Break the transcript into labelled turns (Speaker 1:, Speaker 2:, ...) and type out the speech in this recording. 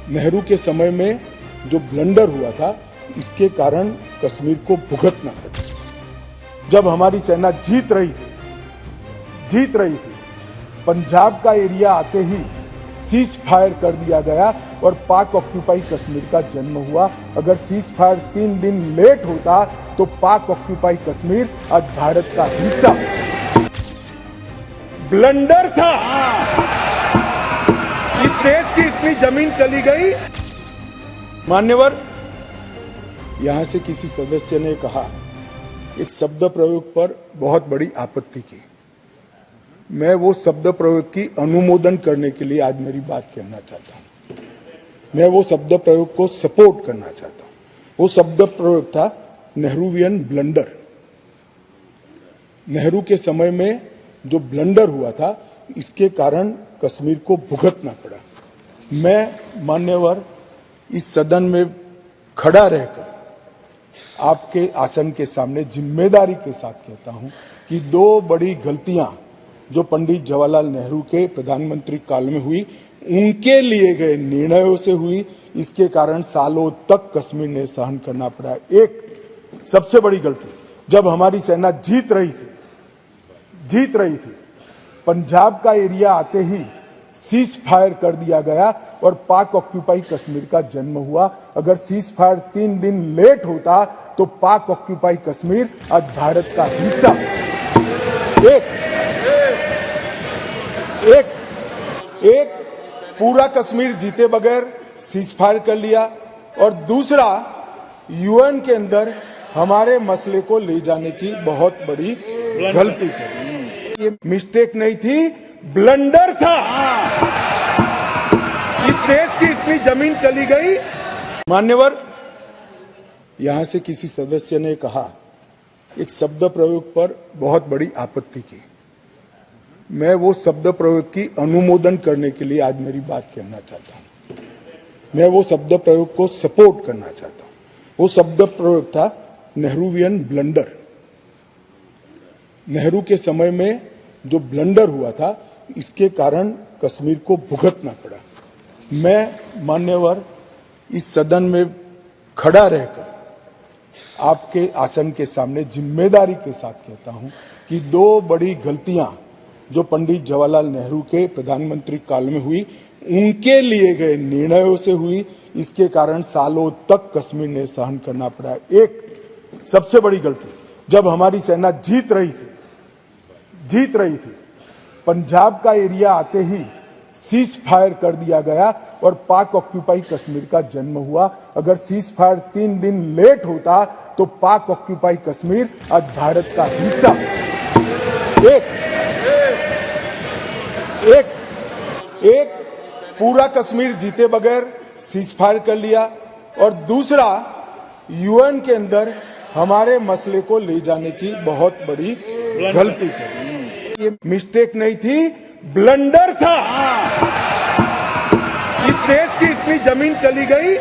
Speaker 1: नेहरू के समय में जो ब्लंडर हुआ था, इसके कारण कश्मीर को भुगतना पड़ा। जब हमारी सेना जीत रही थी, पंजाब का एरिया आते ही सीज फायर कर दिया गया और पाक ऑक्यूपाई कश्मीर का जन्म हुआ। अगर सीज फायर 3 दिन लेट होता तो पाक ऑक्यूपाई कश्मीर आज भारत का हिस्सा ब्लंडर था। इस देश की इतनी जमीन चली गई। मान्यवर, यहां से किसी सदस्य ने कहा, एक शब्द प्रयोग पर बहुत बड़ी आपत्ति की। मैं वो शब्द प्रयोग की अनुमोदन करने के लिए आज मेरी बात कहना चाहता हूं। मैं वो शब्द प्रयोग को सपोर्ट करना चाहता हूं। वो शब्द प्रयोग था नेहरूवियन ब्लंडर। नेहरू के समय में जो ब्लंडर हुआ था, इसके कारण कश्मीर को भुगतना पड़ा। मैं मान्यवर इस सदन में खड़ा रहकर आपके आसन के सामने जिम्मेदारी के साथ कहता हूं कि 2 बड़ी गलतियां जो पंडित जवाहरलाल नेहरू के प्रधानमंत्री काल में हुई, उनके लिए गए निर्णयों से हुई। इसके कारण सालों तक कश्मीर ने सहन करना पड़ा। एक सबसे बड़ी गलती, जब हमारी सेना जीत रही थी, पंजाब का एरिया आते ही सीज फायर कर दिया गया और पाक ऑक्यूपाई कश्मीर का जन्म हुआ। अगर सीज फायर 3 दिन लेट होता तो पाक ऑक्यूपाई कश्मीर आज भारत का हिस्सा। एक पूरा कश्मीर जीते बगैर सीज फायर कर लिया, और दूसरा यूएन के अंदर हमारे मसले को ले जाने की बहुत बड़ी गलती की। ये मिस्टेक नहीं थी, ब्लंडर था। इस देश की इतनी जमीन चली गई। मान्यवर, यहां से किसी सदस्य ने कहा, एक शब्द प्रयोग पर बहुत बड़ी आपत्ति की। मैं वो शब्द प्रयोग की अनुमोदन करने के लिए आज मेरी बात कहना चाहता हूं। मैं वो शब्द प्रयोग को सपोर्ट करना चाहता हूं। वो शब्द प्रयोग था नेहरूवियन ब्लंडर। नेहरू के समय में जो ब्लंडर हुआ था, इसके कारण कश्मीर को भुगतना पड़ा। मैं मान्यवर इस सदन में खड़ा रहकर आपके आसन के सामने जिम्मेदारी के साथ कहता हूं कि 2 बड़ी गलतियां जो पंडित जवाहरलाल नेहरू के प्रधानमंत्री काल में हुई, उनके लिए गए निर्णयों से हुई। इसके कारण सालों तक कश्मीर ने सहन करना पड़ा। एक सबसे बड़ी गलती, जब हमारी सेना जीत रही थी, पंजाब का एरिया आते ही सीज फायर कर दिया गया और पाक ऑक्यूपाई कश्मीर का जन्म हुआ। अगर सीज फायर 3 दिन लेट होता तो पाक ऑक्यूपाई कश्मीर आज भारत का हिस्सा। एक पूरा कश्मीर जीते बगैर सीज फायर कर लिया, और दूसरा यूएन के अंदर हमारे मसले को ले जाने की बहुत बड़ी गलती की। ये मिस्टेक नहीं थी, ब्लंडर था। इस देश की इतनी जमीन चली गई।